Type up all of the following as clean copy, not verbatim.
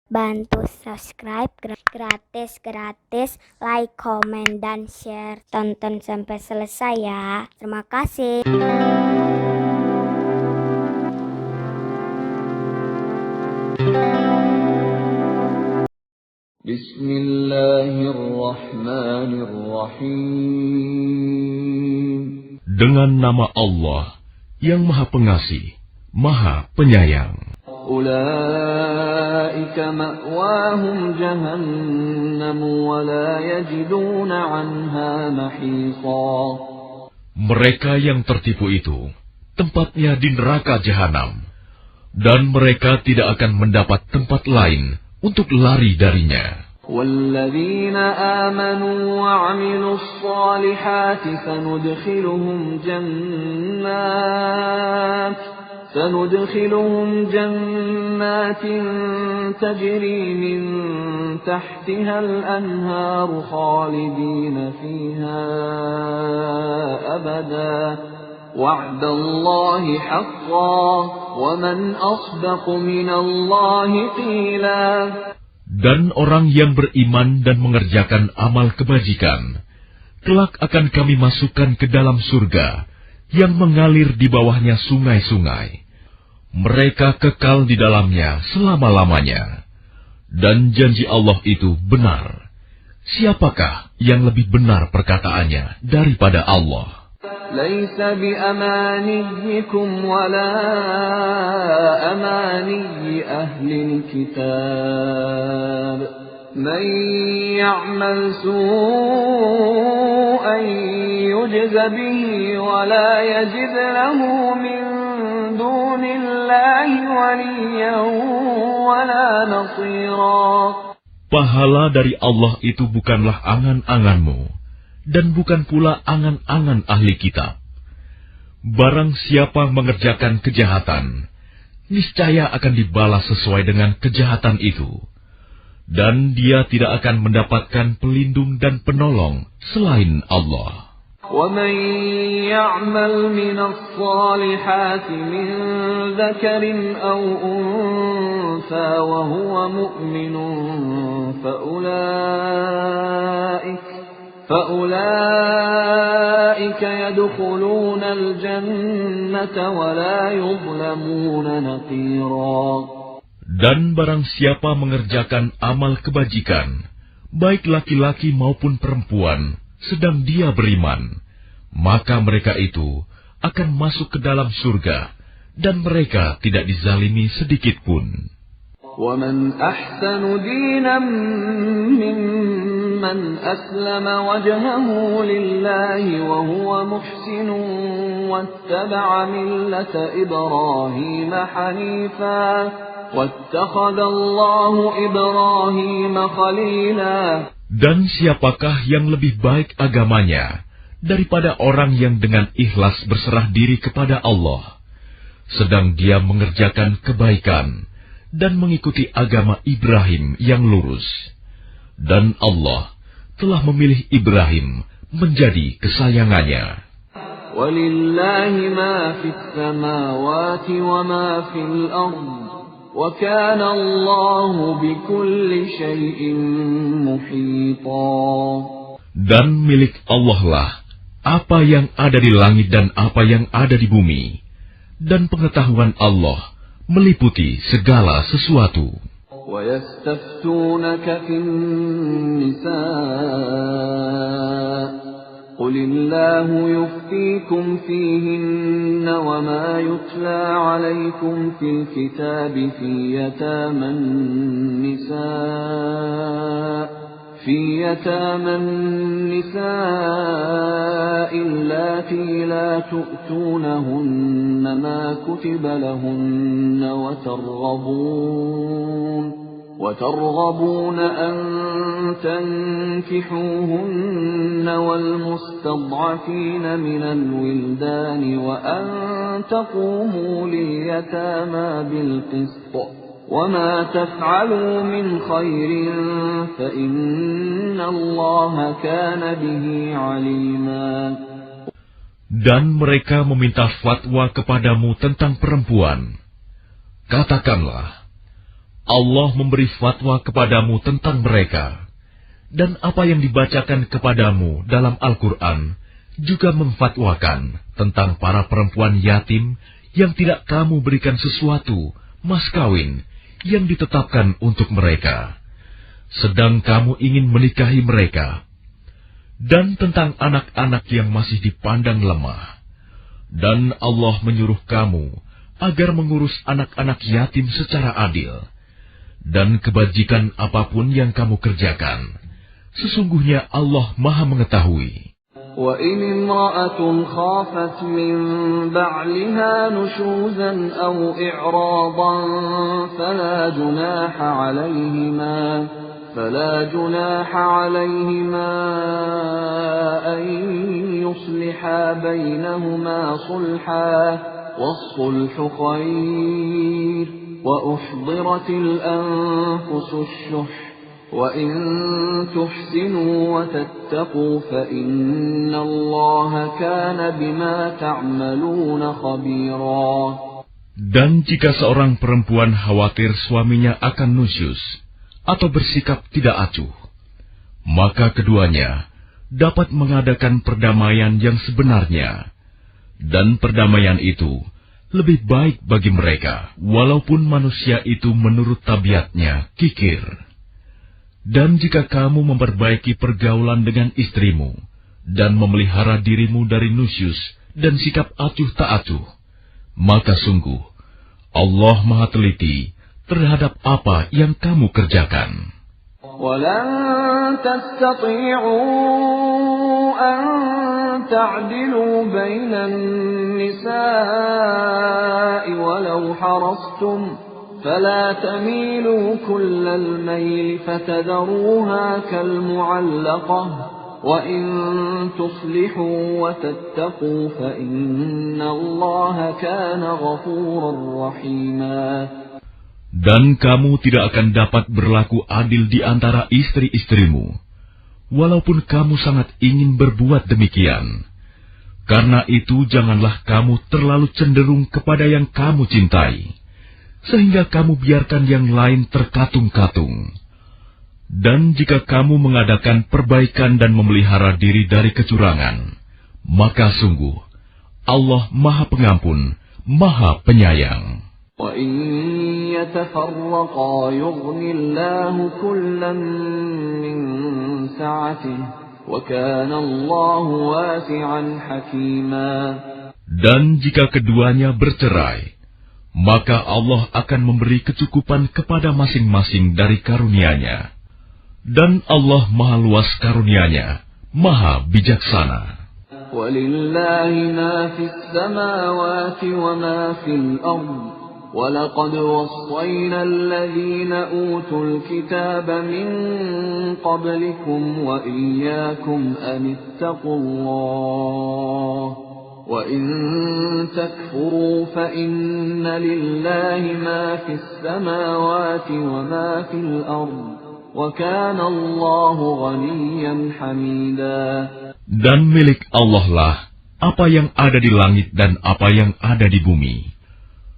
Bantu subscribe gratis, like, komen, dan share. Tonton sampai selesai ya. Terima kasih. Bismillahirrahmanirrahim. Dengan nama Allah yang Maha Pengasih, Maha Penyayang. Ulaika ma'wahum jahannam wa la yajiduna 'anha mahisa. Mereka yang tertipu itu, tempatnya di neraka jahanam, dan mereka tidak akan mendapat tempat lain untuk lari darinya. وَالَّذِينَ آمَنُوا وَعَمِلُوا الصَّالِحَاتِ سندخلهم جنات تجري من تحتها الأنهار خالدين فيها أبدا وعد الله حقا ومن أصدق من الله قيلا. Dan orang yang beriman dan mengerjakan amal kebajikan, kelak akan kami masukkan ke dalam surga yang mengalir di bawahnya sungai-sungai. Mereka kekal di dalamnya selama-lamanya. Dan janji Allah itu benar. Siapakah yang lebih benar perkataannya daripada Allah? ليس بأمانيكم ولا أماني أهل الكتاب من يعمل سوءا يجز به ولا يجد له من دون الله وليا ولا نصيرا. Pahala dari Allah itu bukanlah angan-anganmu, dan bukan pula angan-angan ahli kitab. Barang siapa mengerjakan kejahatan, niscaya akan dibalas sesuai dengan kejahatan itu. Dan dia tidak akan mendapatkan pelindung dan penolong selain Allah. وَمَنْ يَعْمَلْ مِنَ الصَّالِحَاتِ مِنْ ذَكَرٍ أَوْ أُنْثَى وَهُوَ مُؤْمِنٌ فَأُولَئِكَ يَدْخُلُونَ الْجَنَّةَ وَلَا يُظْلَمُونَ نَقِيرًا. Dan barang siapa mengerjakan amal kebajikan, baik laki-laki maupun perempuan, sedang dia beriman, maka mereka itu akan masuk ke dalam surga, dan mereka tidak dizalimi sedikit pun. وَمَنْ أَحْسَنُ دِينًا مِّمَّنْ أَسْلَمَ وَجْهَهُ لِلَّهِ وَهُوَ مُحْسِنٌ وَاتَّبَعَ مِلَّةَ إِبْرَاهِيمَ حَنِيفًا وَاتَّخَذَ اللَّهُ إِبْرَاهِيمَ خَلِيلًا. Dan siapakah yang lebih baik agamanya daripada orang yang dengan ikhlas berserah diri kepada Allah, sedang dia mengerjakan kebaikan dan mengikuti agama Ibrahim yang lurus. Dan Allah telah memilih Ibrahim menjadi kesayangannya. وَلِلَّهِ مَا فِي السَّمَاوَاتِ وَمَا فِي الْأَرْضِ وَكَانَ اللَّهُ بِكُلِّ شَيْءٍ مُحِيطًا. Dan milik Allah lah apa yang ada di langit dan apa yang ada di bumi. Dan pengetahuan Allah meliputi segala sesuatu. وَيَسْتَفْتُونَكَ فِي النِّسَاءِ قُلِ اللَّهُ يُفْتِيكُمْ فِيهِنَّ وَمَا يُتْلَى عَلَيْكُمْ فِي الْكِتَابِ فِي يَتَامَى النِّسَاءِ اللَّاتِي لَا تُؤْتُونَهُنَّ مَا كُتِبَ لَهُنَّ وترغبون أن تنكحوهن والمستضعفين من الولدان وأن تقوموا لليتامى بالقسط وما تفعلوا من خير فإن الله كان به عليما. Dan mereka meminta fatwa kepadamu tentang perempuan. Katakanlah, Allah memberi fatwa kepadamu tentang mereka, dan apa yang dibacakan kepadamu dalam Al-Quran juga memfatwakan tentang para perempuan yatim yang tidak kamu berikan sesuatu, mas kawin, yang ditetapkan untuk mereka, sedang kamu ingin menikahi mereka, dan tentang anak-anak yang masih dipandang lemah. Dan Allah menyuruh kamu agar mengurus anak-anak yatim secara adil. Dan kebajikan apapun yang kamu kerjakan, sesungguhnya Allah Maha mengetahui. وَإِنِ امْرَأَةٌ خَافَتْ مِنْ بَعْلِهَا نُشُوزًا أَوْ إِعْرَاضًا فَلَا جُنَاحَ عَلَيْهِمَا أَنْ يُصْلِحَا بَيْنَهُمَا صُلْحًا وَالصُّلْحُ خَيْرٌ وَأُحْضِرَتِ الْأَنْفُسُ الشُّحَّ وَإِنْ تُحْسِنُوا وَتَتَّقُوا فَإِنَّ اللَّهَ كَانَ بِمَا تَعْمَلُونَ خَبِيرًا. Dan jika seorang perempuan khawatir suaminya akan nusyus atau bersikap tidak acuh, maka keduanya dapat mengadakan perdamaian yang sebenarnya, dan perdamaian itu lebih baik bagi mereka, walaupun manusia itu menurut tabiatnya kikir. Dan jika kamu memperbaiki pergaulan dengan istrimu, dan memelihara dirimu dari nusyus dan sikap acuh tak acuh, maka sungguh Allah Maha teliti terhadap apa yang kamu kerjakan. وَلَن تَسْتَطِيعُوا أَن تَعْدِلُوا بَيْنَ النِّسَاءِ وَلَوْ حَرَصْتُمْ فَلَا تَمِيلُوا كُلَّ الْمَيْلِ فَتَذَرُوهَا كَالْمُعَلَّقَةِ وَإِن تُصْلِحُوا وَتَتَّقُوا فَإِنَّ اللَّهَ كَانَ غَفُورًا رَّحِيمًا. Dan kamu tidak akan dapat berlaku adil di antara istri-istrimu, walaupun kamu sangat ingin berbuat demikian. Karena itu janganlah kamu terlalu cenderung kepada yang kamu cintai, sehingga kamu biarkan yang lain terkatung-katung. Dan jika kamu mengadakan perbaikan dan memelihara diri dari kecurangan, maka sungguh Allah Maha Pengampun, Maha Penyayang. وَإِن يَتَفَرَّقَا يُغْنِ اللَّهُ كُلًّا مِّن سَعَتِهِ وَكَانَ اللَّهُ وَاسِعًا حَكِيمًا. Dan jika keduanya bercerai, maka Allah akan memberi kecukupan kepada masing-masing dari karunia-Nya. Dan Allah Maha luas karunia-Nya, Maha bijaksana. وَلِلَّهِ مَا فِي السَّمَاوَاتِ وَمَا فِي الْأَرْضِ وَلَقَدْ وَصَّيْنَا الَّذِينَ أُوتُوا الْكِتَابَ مِنْ قَبْلِكُمْ وَإِيَّاكُمْ أَنِ اتَّقُوا اللَّهَ وَإِنْ تَكْفُرُوا فَإِنَّ لِلَّهِ مَا فِي السَّمَاوَاتِ وَمَا فِي الْأَرْضِ وَكَانَ اللَّهُ غَنِيًّا حَمِيدًا. Dan milik Allah lah apa yang ada di langit dan apa yang ada di bumi.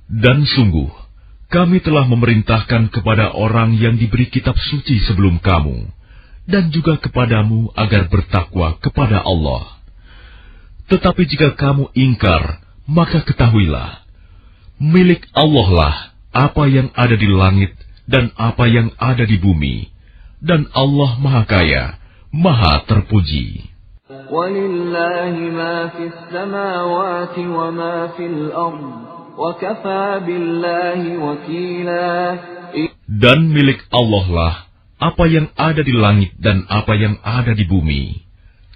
Dan sungguh, kami telah memerintahkan kepada orang yang diberi kitab suci sebelum kamu, dan juga kepadamu agar bertakwa kepada Allah. Tetapi jika kamu ingkar, maka ketahuilah, milik Allah lah apa yang ada di langit dan apa yang ada di bumi, dan Allah Maha Kaya, Maha Terpuji. وَلِلَّهِ مَا فِي السَّمَاوَاتِ وَمَا فِي الْأَرْضِ وَكَفَى بِاللَّهِ وَكِيلًا. Dan milik Allah lah apa yang ada di langit dan apa yang ada di bumi.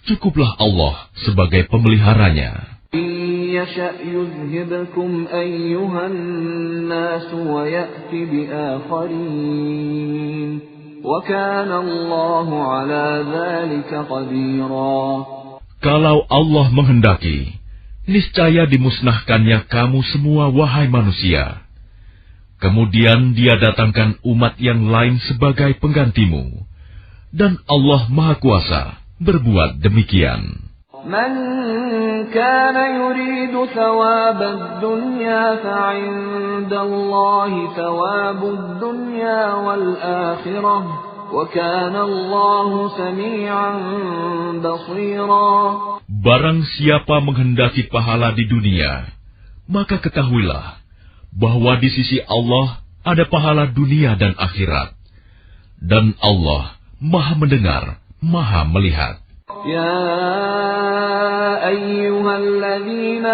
Cukuplah Allah sebagai pemeliharanya. إِن يَشَأْ يُذْهِبْكُمْ أَيُّهَا النَّاسُ وَيَأْتِ بِآخَرِينَ وَكَانَ اللَّهُ عَلَى ذَلِكَ قَدِيرًا. Kalau Allah menghendaki, niscaya dimusnahkannya kamu semua wahai manusia. Kemudian Dia datangkan umat yang lain sebagai penggantimu. Dan Allah Maha Kuasa berbuat demikian. من كان يريد ثواب الدنيا فعند الله ثواب الدنيا والآخرة وكان الله سميعا بصيرا. Barang siapa menghendaki pahala di dunia, maka ketahuilah bahwa di sisi Allah ada pahala dunia dan akhirat. Dan Allah Maha mendengar, Maha melihat. يا أيها الذين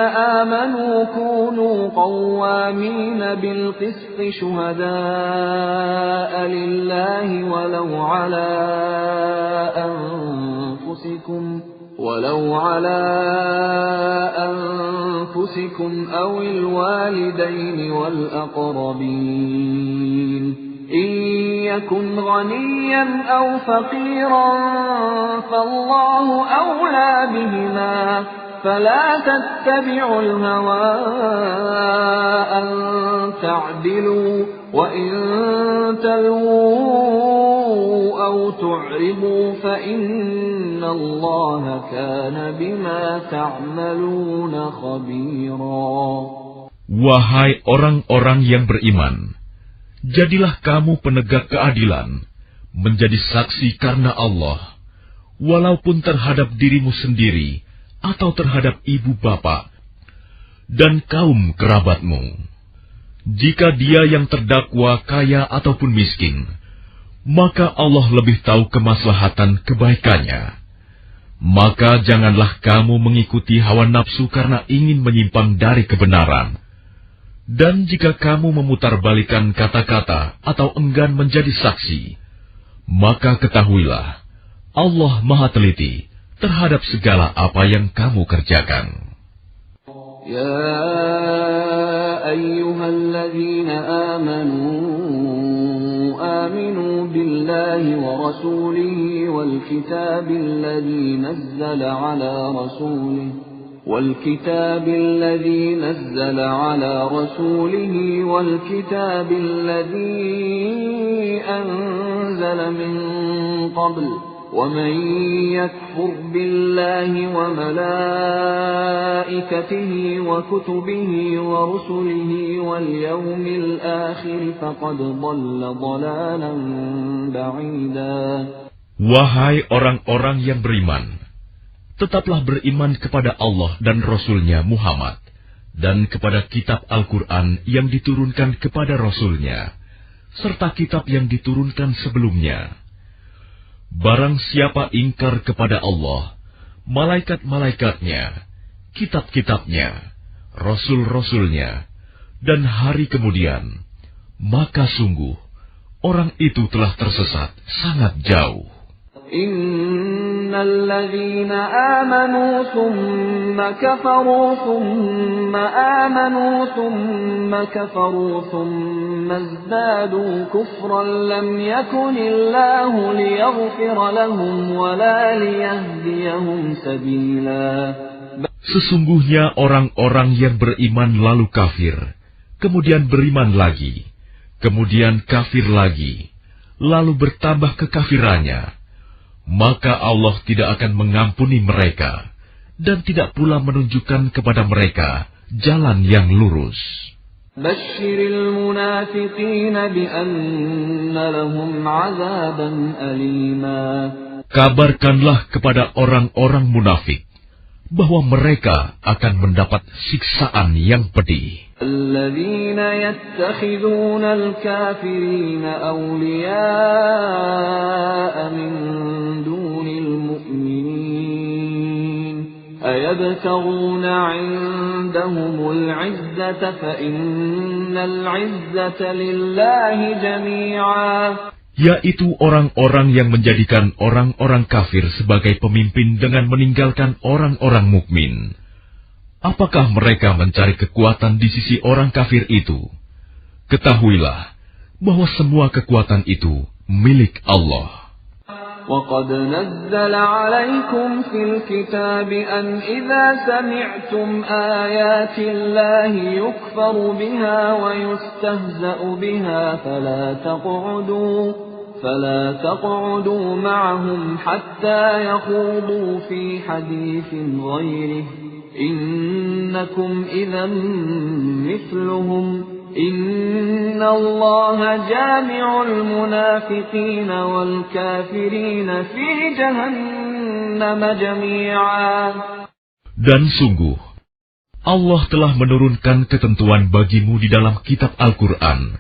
آمنوا كونوا قوامين بالقسط شهداء لله ولو على أنفسكم أو الوالدين والأقربين إن يكن غنيا أو فقيرا فالله أولى بهما فلا تتبعوا الهوى أن تعدلوا وإن تلووا أو تعرضوا فإن الله كان بما تعملون خبيرا. Wahai orang-orang yang beriman, jadilah kamu penegak keadilan, menjadi saksi karena Allah, walaupun terhadap dirimu sendiri atau terhadap ibu bapa dan kaum kerabatmu. Jika dia yang terdakwa kaya ataupun miskin, maka Allah lebih tahu kemaslahatan kebaikannya. Maka janganlah kamu mengikuti hawa nafsu karena ingin menyimpang dari kebenaran. Dan jika kamu memutarbalikan kata-kata atau enggan menjadi saksi, maka ketahuilah, Allah Maha Teliti terhadap segala apa yang kamu kerjakan. يا أيها الذين آمنوا بالله ورسوله والكتاب الذي نزل على رسوله والكتاب الذي أنزل من قبل ومن يكفر بالله وملائكته وكتبه ورسله واليوم الآخر فقد ضل ضلالا بعيدا. Wahai orang-orang yang beriman, tetaplah beriman kepada Allah dan Rasul-Nya Muhammad, dan kepada kitab Al-Quran yang diturunkan kepada Rasul-Nya, serta kitab yang diturunkan sebelumnya. Barang siapa ingkar kepada Allah, malaikat-malaikatnya, kitab-kitabnya, Rasul-Rasulnya, dan hari kemudian, maka sungguh, orang itu telah tersesat sangat jauh. Innalladzina amanu thumma kafaru thumma amanu thumma kafaru thumma izdadu kufran lam yakunillahu liyaghfira lahum wa la liyahdiyahum sabila. Sesungguhnya orang-orang yang beriman lalu kafir, kemudian beriman lagi, kemudian kafir lagi, lalu bertambah kekafirannya, maka Allah tidak akan mengampuni mereka dan tidak pula menunjukkan kepada mereka jalan yang lurus. Basyiril munafiqina bi anna lahum 'adzaban alima. Kabarkanlah kepada orang-orang munafik bahwa mereka akan mendapat siksaan yang pedih. الذين يتخذون الكافرين أولياء من دون المؤمنين أيبتغون عندهم العزة فإن العزة لله جميعا. Yaitu orang-orang yang menjadikan orang-orang kafir sebagai pemimpin dengan meninggalkan orang-orang mukmin. Apakah mereka mencari kekuatan di sisi orang kafir itu? Ketahuilah bahwa semua kekuatan itu milik Allah. وَقَدْ نَزَّلَ عَلَيْكُمْ فِي الْكِتَابِ أَنْ إِذَا سَمِعْتُمْ آيَاتِ اللَّهِ يُكْفَرُ بِهَا وَيُسْتَهْزَأُ بِهَا فلا تقعدوا معهم حتى يخوضوا في حديث غيره إنكم إذا مثلهم إن الله جامع المنافقين والكافرين في جهنم جميعا. Dan sungguh, Allah telah menurunkan ketentuan bagimu di dalam kitab Al-Quran,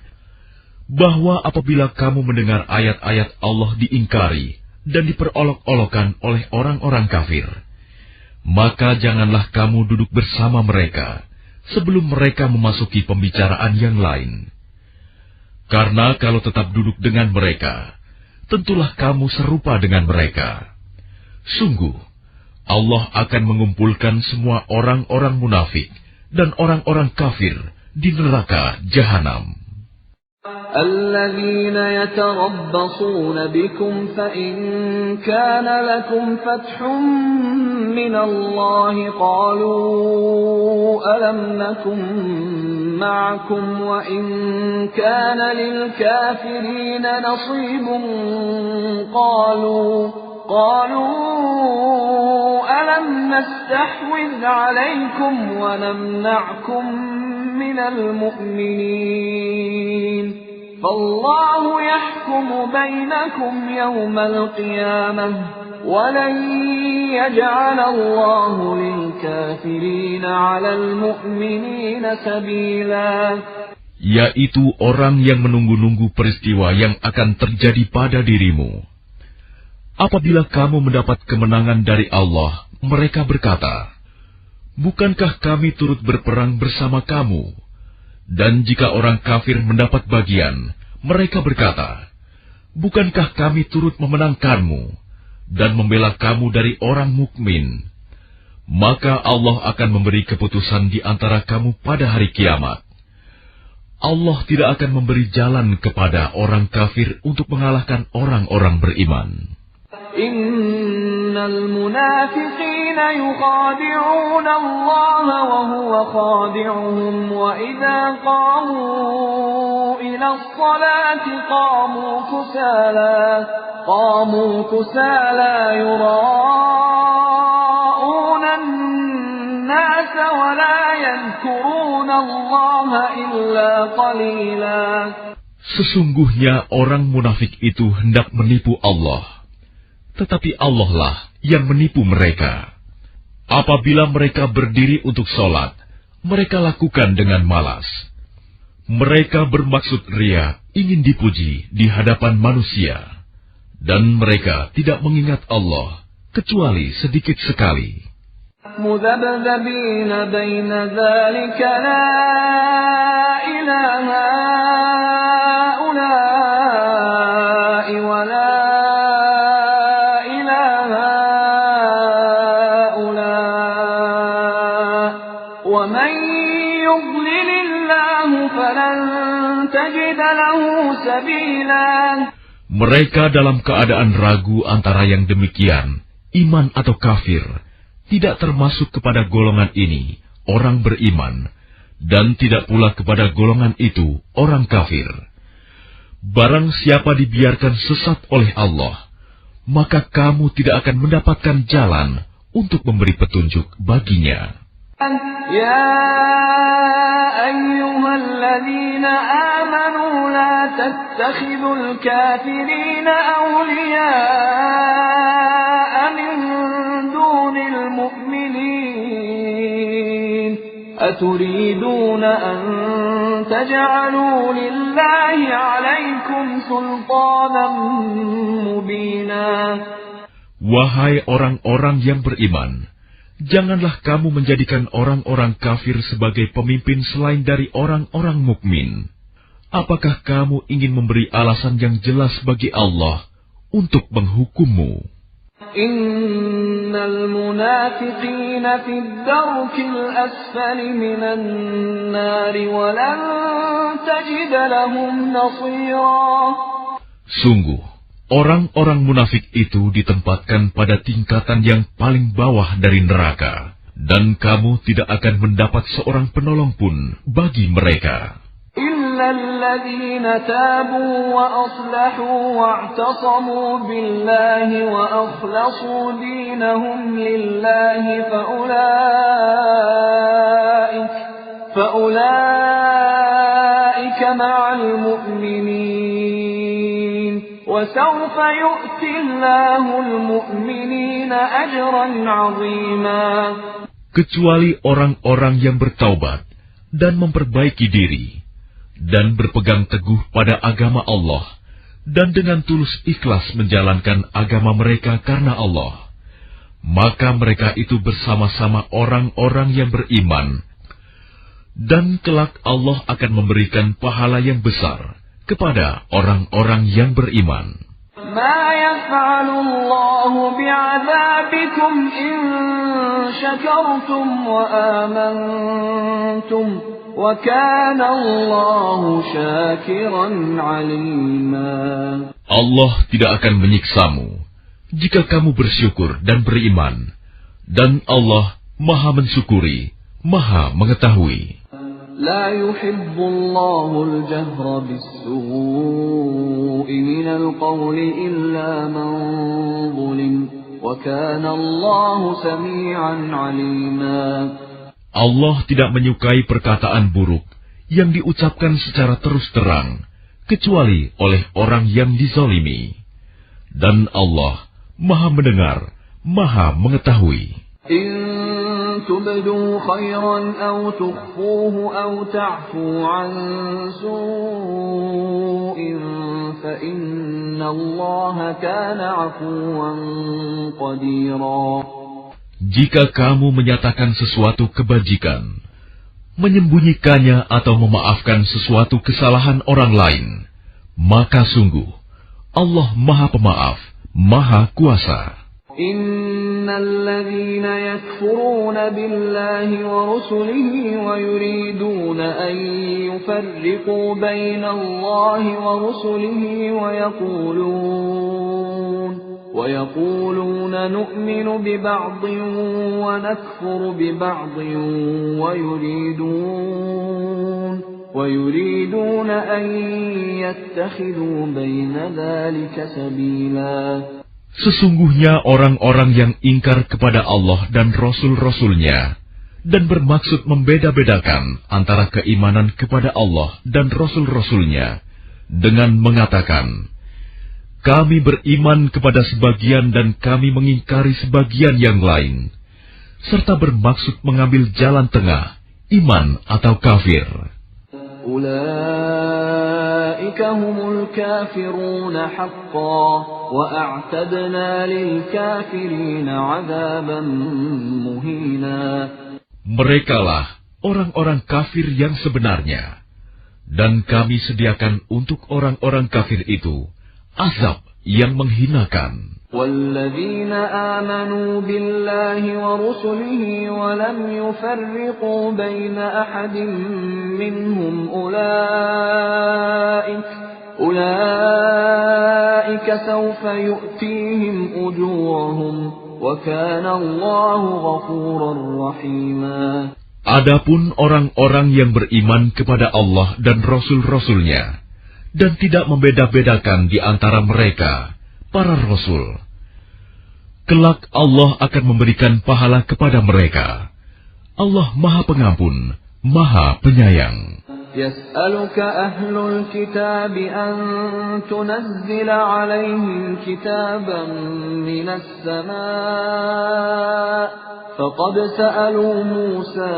bahwa apabila kamu mendengar ayat-ayat Allah diingkari dan diperolok-olokan oleh orang-orang kafir, maka janganlah kamu duduk bersama mereka sebelum mereka memasuki pembicaraan yang lain. Karena kalau tetap duduk dengan mereka, tentulah kamu serupa dengan mereka. Sungguh, Allah akan mengumpulkan semua orang-orang munafik dan orang-orang kafir di neraka Jahanam. الذين يتربصون بكم فإن كان لكم فتح من الله قالوا ألم نكن معكم وإن كان للكافرين نصيب قالوا ألم نستحوذ عليكم ونمنعكم من المؤمنين فالله يحكم بينكم يوم القيامة ولن يجعل الله للكافرين على المؤمنين سبيلا. Yaitu orang yang menunggu-nunggu peristiwa yang akan terjadi pada dirimu. Apabila kamu mendapat kemenangan dari Allah, mereka berkata, "Bukankah kami turut berperang bersama kamu?" Dan jika orang kafir mendapat bagian, mereka berkata, "Bukankah kami turut memenangkanmu dan membela kamu dari orang mukmin?" Maka Allah akan memberi keputusan di antara kamu pada hari kiamat. Allah tidak akan memberi jalan kepada orang kafir untuk mengalahkan orang-orang beriman. Innal munafiqina yukhadi'una Allah wa huwa khadi'uhum wa idza qamu ila as-salati qamu kusala yura'una an-nas wa la yadhkuruna Allah illa qalila. Sesungguhnya orang munafik itu hendak menipu Allah. Tetapi Allah lah yang menipu mereka. Apabila mereka berdiri untuk sholat, mereka lakukan dengan malas. Mereka bermaksud ria, ingin dipuji di hadapan manusia. Dan mereka tidak mengingat Allah, kecuali sedikit sekali. مذبذبين بين ذلك لا إله هؤلاء ولا ومن يضلل الله فلن تجد له سبيلا. Mereka dalam keadaan ragu antara yang demikian, iman atau kafir, tidak termasuk kepada golongan ini, orang beriman, dan tidak pula kepada golongan itu, orang kafir. Barang siapa dibiarkan sesat oleh Allah, maka kamu tidak akan mendapatkan jalan untuk memberi petunjuk baginya. يا أيها الذين آمنوا لا تتخذوا الكافرين أولياء من دون المؤمنين أتريدون أن تجعلوا لله عليكم سلطانا مبينا. Wahai orang-orang yang beriman, janganlah kamu menjadikan orang-orang kafir sebagai pemimpin selain dari orang-orang mukmin. Apakah kamu ingin memberi alasan yang jelas bagi Allah untuk menghukummu? Innal munafiqina fid darkil asfali minan nari wa lan tajid lahum nasira. Sungguh, orang-orang munafik itu ditempatkan pada tingkatan yang paling bawah dari neraka, dan kamu tidak akan mendapat seorang penolong pun bagi mereka. إلا الذين تابوا وأصلحوا واعتصموا بالله وأخلصوا دينهم لله فأولئك مع المؤمنين وسوف يؤتي الله المؤمنين أجرا عظيما. Kecuali orang-orang yang bertaubat dan memperbaiki diri, dan berpegang teguh pada agama Allah, dan dengan tulus ikhlas menjalankan agama mereka karena Allah, maka mereka itu bersama-sama orang-orang yang beriman, dan kelak Allah akan memberikan pahala yang besar kepada orang-orang yang beriman. ما يفعل الله بعذابكم إن شكرتم وآمنتم وكان الله شاكرا عليما. Allah tidak akan menyiksamu jika kamu bersyukur dan beriman, dan Allah Maha mensyukuri, Maha mengetahui. لا يحب الله الجهر بالسوء من القول إلا من ظلم وكان الله سميعا عليما. Allah tidak menyukai perkataan buruk yang diucapkan secara terus terang, kecuali oleh orang yang dizalimi. Dan Allah Maha mendengar, Maha mengetahui. إن تبدوا خيرا أو تخفوه أو تعفوا عن سوء فإن الله كان عفوا قديرا. Jika kamu menyatakan sesuatu kebajikan, menyembunyikannya atau memaafkan sesuatu kesalahan orang lain, maka sungguh Allah Maha Pemaaf, Maha Kuasa. إن الذين يكفرون بالله ورسله ويريدون أن يفرقوا بين الله ورسله ويقولون نؤمن ببعض ونكفر ببعض ويريدون أن يتخذوا بين ذلك سبيلا. Sesungguhnya orang-orang yang ingkar kepada Allah dan Rasul-Rasulnya dan bermaksud membeda-bedakan antara keimanan kepada Allah dan Rasul-Rasulnya dengan mengatakan, kami beriman kepada sebagian dan kami mengingkari sebagian yang lain, serta bermaksud mengambil jalan tengah, iman atau kafir. أولئك هم الكافرون حقا وأعتدنا للكافرين عذابا مهينا. Merekalah orang-orang kafir yang sebenarnya, dan kami sediakan untuk orang-orang kafir itu azab yang menghinakan. والذين آمنوا بالله ورسله ولم يفرقوا بين أحد منهم أولئك سوف يؤتيهم أجورهم وكان الله غفورا رحيما. Adapun orang-orang yang beriman kepada Allah dan Rasul-Rasulnya dan tidak membeda-bedakan di antara mereka, para Rasul, kelak Allah akan memberikan pahala kepada mereka. Allah Maha Pengampun, Maha Penyayang. يسألك أهل الكتاب أن تنزل عليهم كتابا من السماء فقد سألوا موسى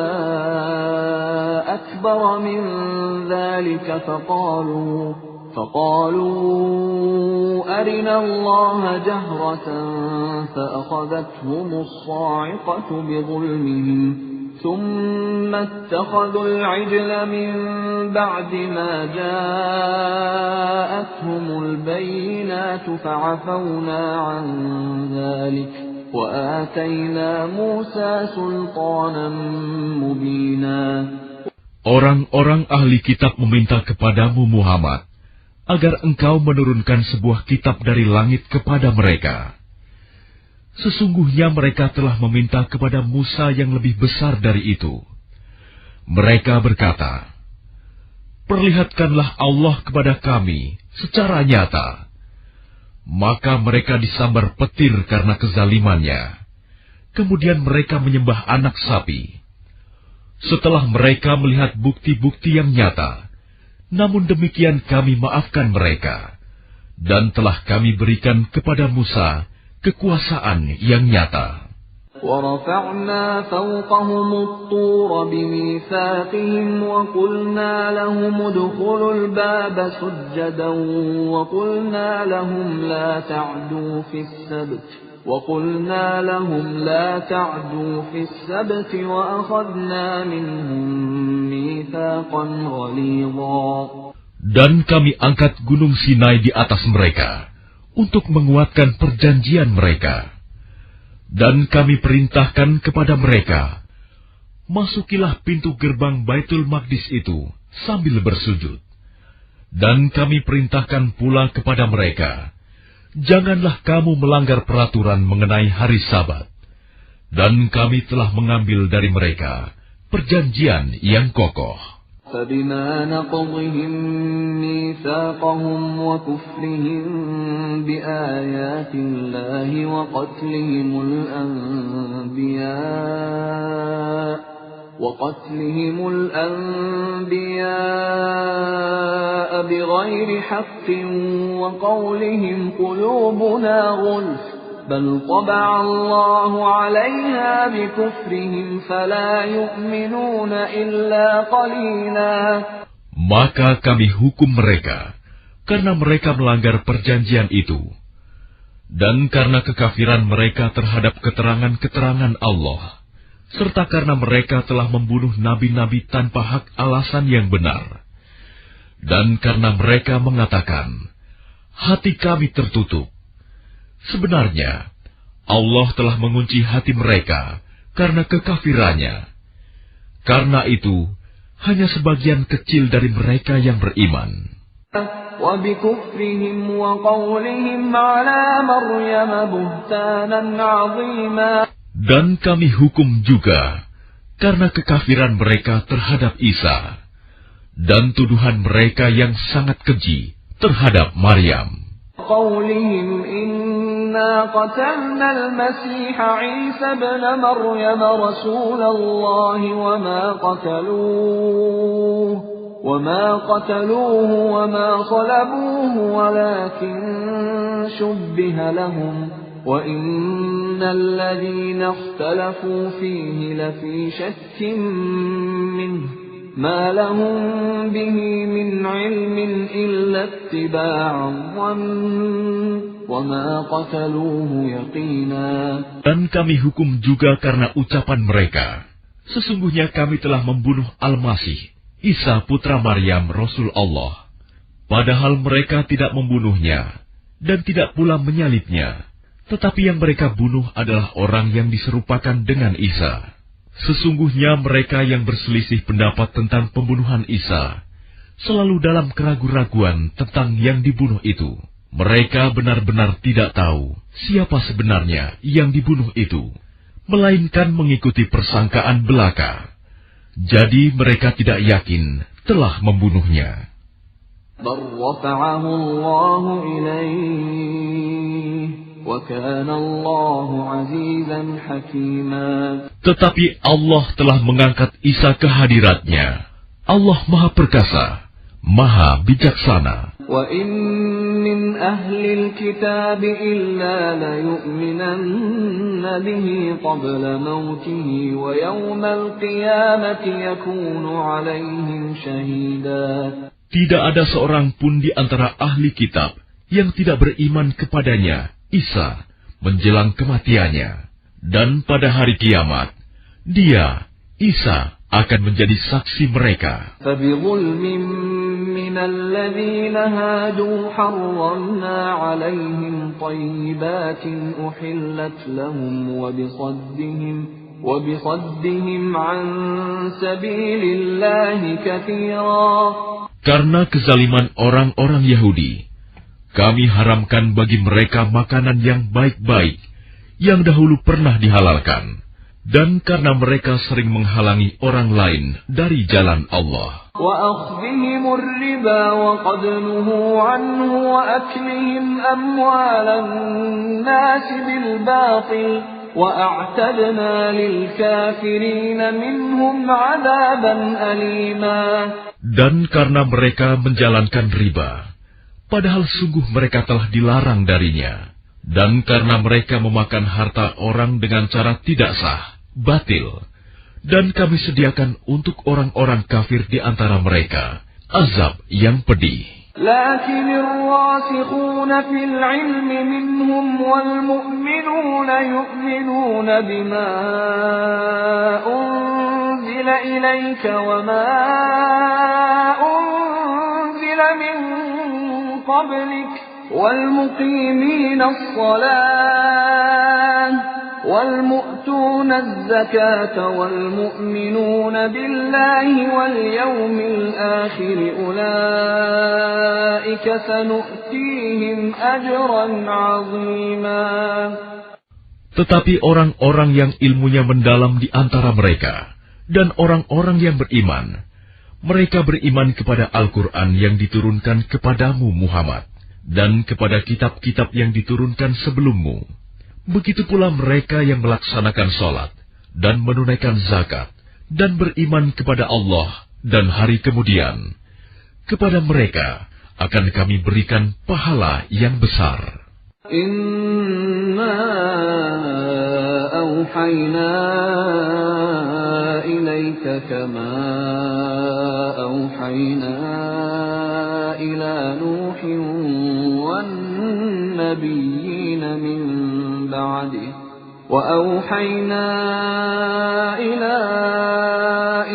أكبر من ذلك فقالوا أرنا الله جهرة فأخذتهم الصاعقة بظلمهم ثم اتخذوا العجل من بعد ما جاءتهم البينات فعفونا عن ذلك وآتينا موسى سلطانا مبينا. Orang-orang ahli kitab meminta kepadamu Muhammad agar engkau menurunkan sebuah kitab dari langit kepada mereka. Sesungguhnya mereka telah meminta kepada Musa yang lebih besar dari itu. Mereka berkata, perlihatkanlah Allah kepada kami secara nyata. Maka mereka disambar petir karena kezalimannya. Kemudian mereka menyembah anak sapi. Setelah mereka melihat bukti-bukti yang nyata, namun demikian kami maafkan mereka, dan telah kami berikan kepada Musa kekuasaan yang nyata. ورفعنا فوقهم الطور بميثاقهم وقلنا لهم ادخلوا الباب سجدا وقلنا لهم لا تعدوا في السبت وأخذنا منهم ميثاقا غليظا. Dan kami angkat gunung Sinai di atas mereka untuk menguatkan perjanjian mereka. Dan kami perintahkan kepada mereka, masukilah pintu gerbang Baitul Maqdis itu sambil bersujud. Dan kami perintahkan pula kepada mereka, janganlah kamu melanggar peraturan mengenai hari Sabat. Dan kami telah mengambil dari mereka perjanjian yang kokoh. فبما نقضهم ميثاقهم وكفرهم بآيات الله وقتلهم الأنبياء بغير حق وقولهم قلوبنا غلف بل طبع الله عليها بكفرهم فلا يؤمنون إلا قليلا. Maka kami hukum mereka karena mereka melanggar perjanjian itu, dan karena kekafiran mereka terhadap keterangan-keterangan Allah, serta karena mereka telah membunuh nabi-nabi tanpa hak alasan yang benar, dan karena mereka mengatakan, hati kami tertutup. Sebenarnya, Allah telah mengunci hati mereka karena kekafirannya. Karena itu, hanya sebagian kecil dari mereka yang beriman. وَبِكُفْرِهِمْ وَقَوْلِهِمْ عَلَى مَرْيَمَ بُهْتَانًا عَظِيمًا. Dan kami hukum juga karena kekafiran mereka terhadap Isa dan tuduhan mereka yang sangat keji terhadap Maryam. قَوْلِهِمْ إِنَّا قَتَلْنَا الْمَسِيحَ عِيسَى ابْنَ مَرْيَمَ رَسُولَ اللَّهِ وَمَا قَتَلُوهُ وَمَا صَلَبُوهُ وَلَكِنْ شُبِّهَ لَهُمْ وَإِنَّ الَّذِينَ اخْتَلَفُوا فِيهِ لَفِي شَكٍّ مِّنْهُ مَا لَهُم بِهِ مِنْ عِلْمٍ إِلَّا اتِّبَاعَ الظَّنِّ وَمَا قَتَلُوهُ يَقِينًا. Dan kami hukum juga karena ucapan mereka, sesungguhnya kami telah membunuh Al-Masih, Isa putra Maryam, Rasul Allah. Padahal mereka tidak membunuhnya dan tidak pula menyalibnya, tetapi yang mereka bunuh adalah orang yang diserupakan dengan Isa. Sesungguhnya mereka yang berselisih pendapat tentang pembunuhan Isa selalu dalam keraguan-raguan tentang yang dibunuh itu. Mereka benar-benar tidak tahu siapa sebenarnya yang dibunuh itu, melainkan mengikuti persangkaan belaka. Jadi mereka tidak yakin telah membunuhnya. بَلْ رَفَعَهُ اللَّهُ إِلَيْهِ وَكَانَ اللَّهُ عَزِيزًا حَكِيمًا. Tetapi Allah telah mengangkat Isa ke hadiratnya. Allah Maha Perkasa, Maha Bijaksana. وَإِن مِّنْ أَهْلِ الْكِتَابِ إِلَّا لَيُؤْمِنَنَّ بِهِ قَبْلَ مَوْتِهِ وَيَوْمَ الْقِيَامَةِ يَكُونُ عَلَيْهِمْ شَهِيدًا. Tidak ada seorang pun di antara ahli kitab yang tidak beriman kepadanya, Isa, menjelang kematiannya. Dan pada hari kiamat, dia, Isa, akan menjadi saksi mereka. فَبِظُلْمٍ مِّنَ الَّذِينَ هَادُوا حَرَّمْنَا عَلَيْهِمْ طَيِّبَاتٍ أُحِلَّتْ لَهُمْ وَبِصَدِّهِمْ عَن سَبِيلِ اللَّهِ كَثِيرًا. Karena kezaliman orang-orang Yahudi, kami haramkan bagi mereka makanan yang baik-baik yang dahulu pernah dihalalkan, Dan karena mereka sering menghalangi orang lain dari jalan Allah. وأخذهم الربا وقد نهوا عنه وأكلهم أموال الناس بالباطل وأعتدنا للكافرين منهم عذابا أليما. Dan karena mereka menjalankan riba, padahal sungguh mereka telah dilarang darinya. Dan karena mereka memakan harta orang dengan cara tidak sah, batil, dan kami sediakan untuk orang-orang kafir di antara mereka azab yang pedih. لكن الراسخون في العلم منهم والمؤمنون يؤمنون بما أنزل إليك وما أنزل من قبلك والمقيمين الصلاة والمؤتون الزكاة والمؤمنون بالله واليوم الآخر أولئك سنؤتيهم أجرا عظيما. Tetapi orang-orang yang ilmunya mendalam di antara mereka dan orang-orang yang beriman, mereka beriman kepada Al-Quran yang diturunkan kepadamu Muhammad dan kepada kitab-kitab yang diturunkan sebelummu. Begitu pula mereka yang melaksanakan sholat dan menunaikan zakat dan beriman kepada Allah dan hari kemudian. Kepada mereka akan kami berikan pahala yang besar. Inna awhayna ilaika kama awhayna ila Nuhin wan nabiyyin min بعده وأوحينا إلى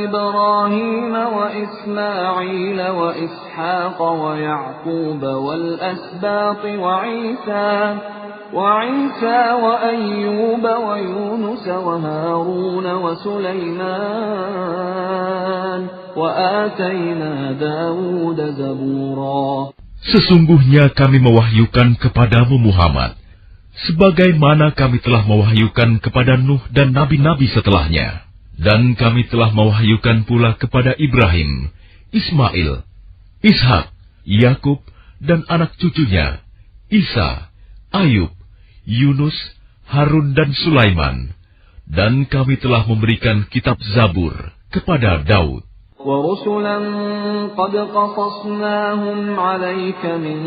إبراهيم وإسماعيل وإسحاق ويعقوب والأسباط وعيسى وأيوب ويونس وهارون وسليمان وآتينا داود زبورا. Sesungguhnya kami mewahyukan kepadamu Muhammad sebagaimana kami telah mewahyukan kepada Nuh dan nabi-nabi setelahnya. Dan kami telah mewahyukan pula kepada Ibrahim, Ismail, Ishak, Yakub, dan anak cucunya, Isa, Ayub, Yunus, Harun, dan Sulaiman. Dan kami telah memberikan kitab Zabur kepada Daud. وَرُسُلًا قَدْ قَصَصْنَاهُمْ عَلَيْكَ مِنْ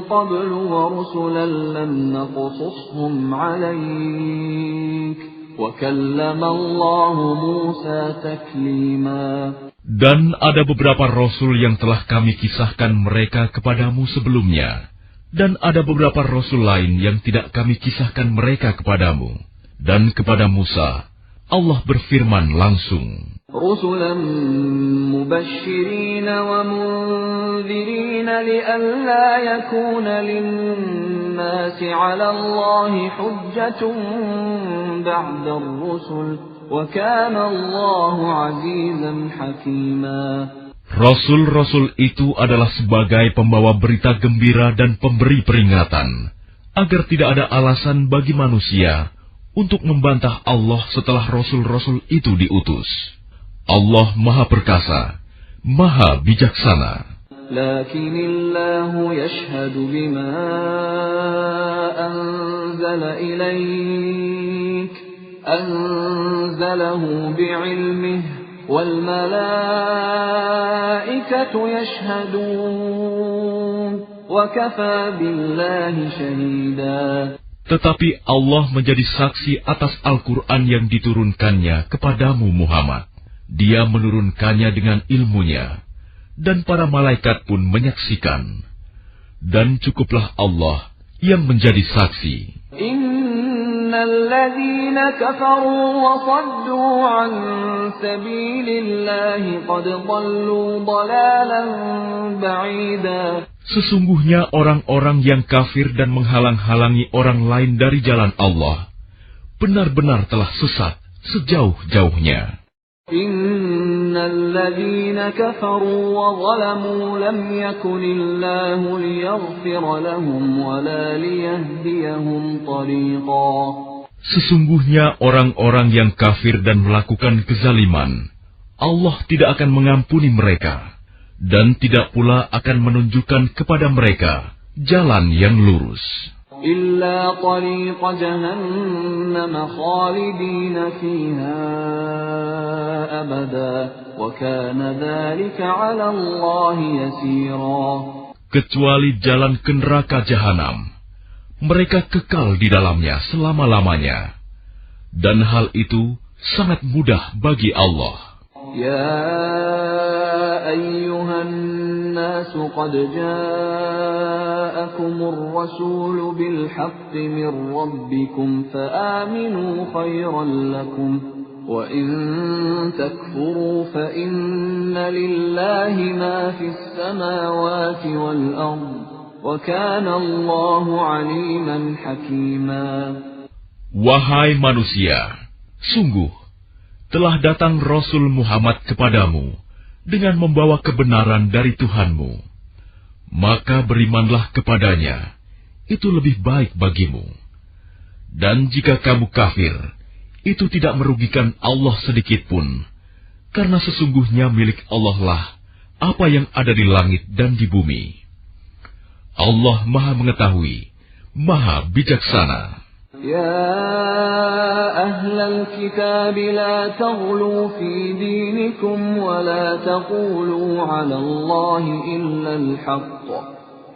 قَبْلُ وَرُسُلًا لَمْ نَقْصُصْهُمْ عَلَيْكَ وَكَلَّمَ اللَّهُ مُوسَى تَكْلِيمًا. Dan ada beberapa rasul yang telah kami kisahkan mereka kepadamu sebelumnya, dan ada beberapa rasul lain yang tidak kami kisahkan mereka kepadamu. Dan kepada Musa, Allah berfirman langsung, رُسُلًا مُبَشِّرِينَ وَمُنذِرِينَ لِئَلَّا يَكُونَ لِلنَّاسِ عَلَى اللَّهِ حُجَّةٌ بَعْدَ الرُّسُلِ وَكَانَ اللَّهُ عَزِيزًا حَكِيمًا. Rasul-rasul itu adalah sebagai pembawa berita gembira dan pemberi peringatan, agar tidak ada alasan bagi manusia untuk membantah Allah setelah rasul-rasul itu diutus. Allah Maha Perkasa, Maha Bijaksana. لكن الله يشهد بما أنزل إليك أنزله بعلمه والملائكة يشهدون وكفى بالله شهيدا. Tetapi Allah menjadi saksi atas Al-Quran yang diturunkannya kepadamu Muhammad. Dia menurunkannya dengan ilmunya, dan para malaikat pun menyaksikan. Dan cukuplah Allah yang menjadi saksi. Innalladzina kafaru wa saddu an sabilillahi qad dhallu dhalalan ba'ida. Sesungguhnya orang-orang yang kafir dan menghalang-halangi orang lain dari jalan Allah, benar-benar telah sesat sejauh-jauhnya. Innalladzina kafaru wa zalamu lam yakunillahu liyaghfira lahum wa la liyahdiyahum tariqa. Sesungguhnya orang-orang yang kafir dan melakukan kezaliman, Allah tidak akan mengampuni mereka, dan tidak pula akan menunjukkan kepada mereka jalan yang lurus. إلا طريق جهنم خالدين فيها أبدا وكان ذلك على الله يسيرا. Kecuali jalan ke neraka jahanam, mereka kekal di dalamnya selama-lamanya, dan hal itu sangat mudah bagi Allah. يا أيها الناس قد جاءكم الرسول بالحق من ربكم فآمنوا خيرا لكم وإن تكفروا فإن لله ما في السماوات والأرض وكان الله عليما حكيما. Wahai manusia, sungguh telah datang Rasul Muhammad kepadamu dengan membawa kebenaran dari Tuhanmu. Maka berimanlah kepadanya, itu lebih baik bagimu. Dan jika kamu kafir, itu tidak merugikan Allah sedikit pun, karena sesungguhnya milik Allah lah apa yang ada di langit dan di bumi. Allah Maha Mengetahui, Maha Bijaksana. يا أهل الكتاب لا تغلوا في دينكم ولا تقولوا على الله إلا الحق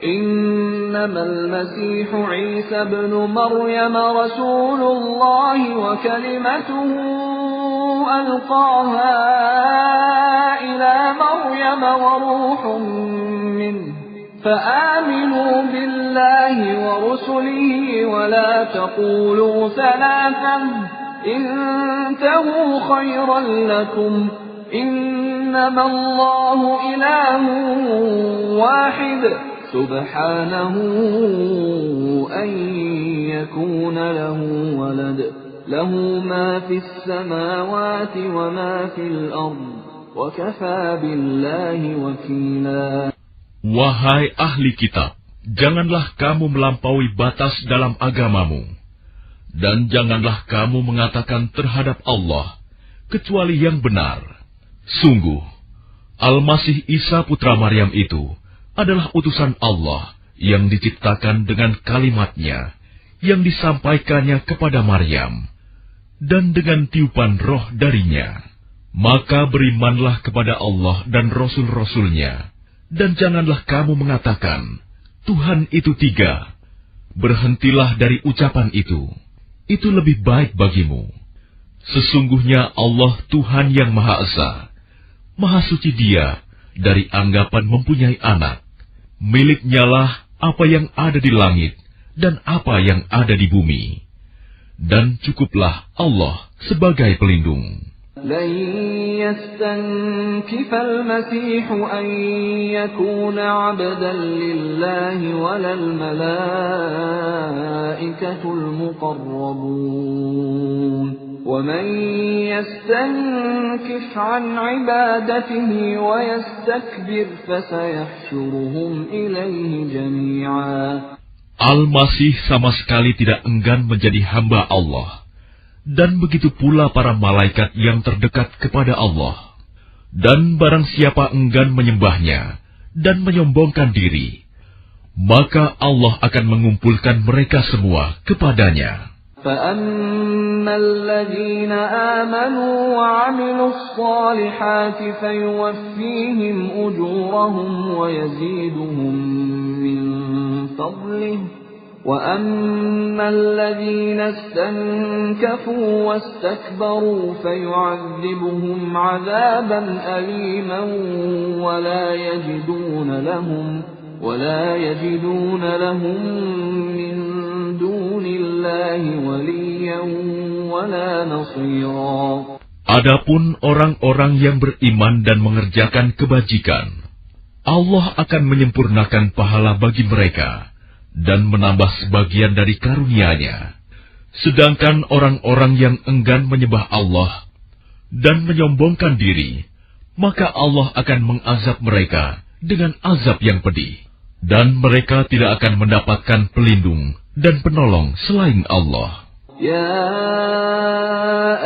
إنما المسيح عيسى ابن مريم رسول الله وكلمته ألقاها إلى مريم وروح منه فآمنوا بالله ورسله ولا تقولوا ثلاثا انتهوا خيرا لكم إنما الله إله واحد سبحانه أن يكون له ولد له ما في السماوات وما في الأرض وكفى بالله وكيلا. Wahai ahli kitab, janganlah kamu melampaui batas dalam agamamu, dan janganlah kamu mengatakan terhadap Allah kecuali yang benar. Sungguh, Al-Masih Isa putra Maryam itu adalah utusan Allah yang diciptakan dengan kalimat-Nya yang disampaikannya kepada Maryam, dan dengan tiupan roh darinya. Maka berimanlah kepada Allah dan Rasul-Rasul-Nya, dan janganlah kamu mengatakan, Tuhan itu tiga. Berhentilah dari ucapan itu. Itu lebih baik bagimu. Sesungguhnya Allah Tuhan yang Maha Esa. Maha suci Dia dari anggapan mempunyai anak. Miliknya lah apa yang ada di langit dan apa yang ada di bumi. Dan cukuplah Allah sebagai pelindung. لن يستنكف المسيح أن يكون عبدا لله ولا الملائكة المقربون ومن يستنكف عن عبادته ويستكبر فسيحشرهم إليه جميعا. Al-Masih sama sekali tidak enggan menjadi hamba Allah. Dan begitu pula para malaikat yang terdekat kepada Allah. Dan barang siapa enggan menyembahnya dan menyombongkan diri, maka Allah akan mengumpulkan mereka semua kepadanya. فَأَمَّا الَّذِينَ آمَنُوا وَعَمِلُوا الصَّالِحَاتِ فَيُوَفِّيهِمْ أُجُورَهُمْ وَيَزِيدُهُم مِّن فَضْلِهِ وَأَمَّا الَّذِينَ اسْتَنكَفُوا وَاسْتَكْبَرُوا فَيُعَذِّبُهُمْ عَذَابًا أَلِيمًا وَلَا يَجِدُونَ لَهُم مِّن دُونِ اللَّهِ وَلِيًّا وَلَا نَصِيرًا. Adapun orang-orang yang beriman dan mengerjakan kebajikan, Allah akan menyempurnakan pahala bagi mereka dan menambah sebagian dari karunia-Nya. Sedangkan orang-orang yang enggan menyembah Allah dan menyombongkan diri, maka Allah akan mengazab mereka dengan azab yang pedih, dan mereka tidak akan mendapatkan pelindung dan penolong selain Allah. يا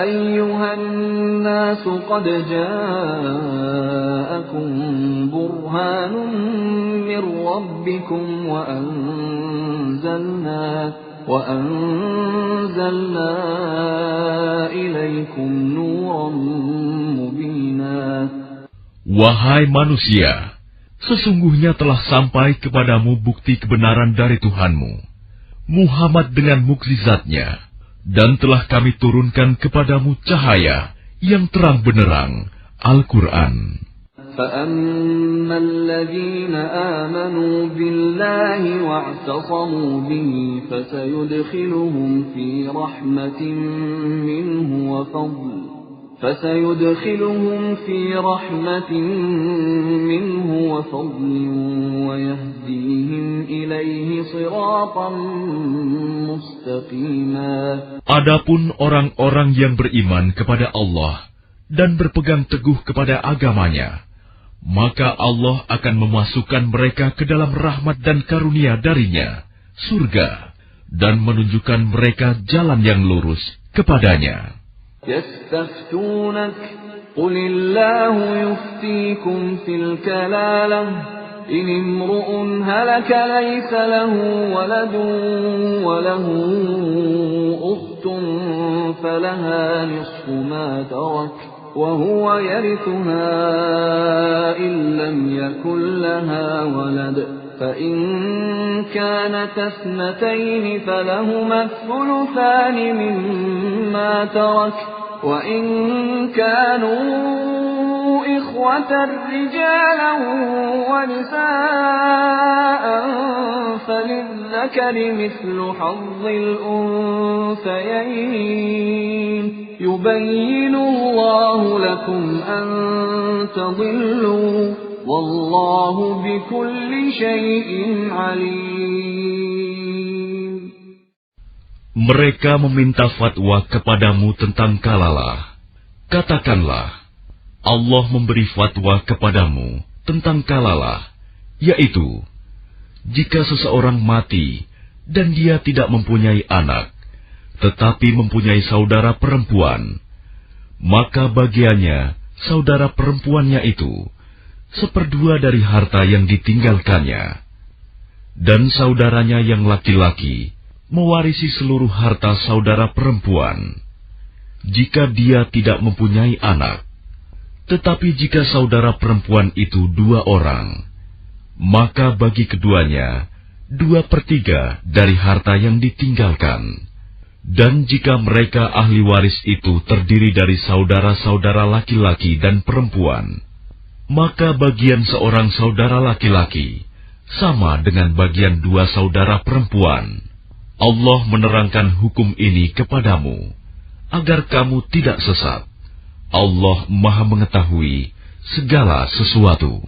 أيها الناس قد جاءكم برهان من ربكم وأنزلنا إليكم نورا مبينا. Wahai manusia, sesungguhnya telah sampai kepadamu bukti kebenaran dari Tuhanmu, Muhammad dengan mukjizatnya, dan telah kami turunkan kepadamu cahaya yang terang benderang, Al-Quran. فَأَمَّا الَّذِينَ آمَنُوا بِاللَّهِ وَاعْتَصَمُوا بِهِ فَسَيُدْخِلُهُمْ في رحمة منه وفضل ويهديهم إليه صراطا مستقيما. Adapun orang-orang yang beriman kepada Allah dan berpegang teguh kepada agamanya, maka Allah akan memasukkan mereka ke dalam rahmat dan karunia darinya, surga, dan menunjukkan mereka jalan yang lurus kepadanya. يستفتونك قل الله يفتيكم في الكلالة إن امرؤ هلك ليس له ولد وله أخت فلها نصف ما ترك وهو يرثها إن لم يكن لها ولد فإن كانت اثنتين فلهما الثلثان مما ترك وإن كانوا إخوة رجالا ونساء فللذكر مثل حظ الأنثيين يبين الله لكم أن تضلوا والله بكل شيء عليم. Mereka meminta fatwa kepadamu tentang kalalah. Katakanlah, Allah memberi fatwa kepadamu tentang kalalah, yaitu, jika seseorang mati dan dia tidak mempunyai anak, tetapi mempunyai saudara perempuan, maka bagiannya saudara perempuannya itu 1/2 dari harta yang ditinggalkannya, dan saudaranya yang laki-laki mewarisi seluruh harta saudara perempuan, jika dia tidak mempunyai anak. Tetapi jika saudara perempuan itu 2 orang, maka bagi keduanya 2/3 dari harta yang ditinggalkan. Dan jika mereka ahli waris itu terdiri dari saudara-saudara laki-laki dan perempuan, maka bagian seorang saudara laki-laki sama dengan bagian 2 saudara perempuan. Allah menerangkan hukum ini kepadamu, agar kamu tidak sesat. Allah Maha Mengetahui segala sesuatu.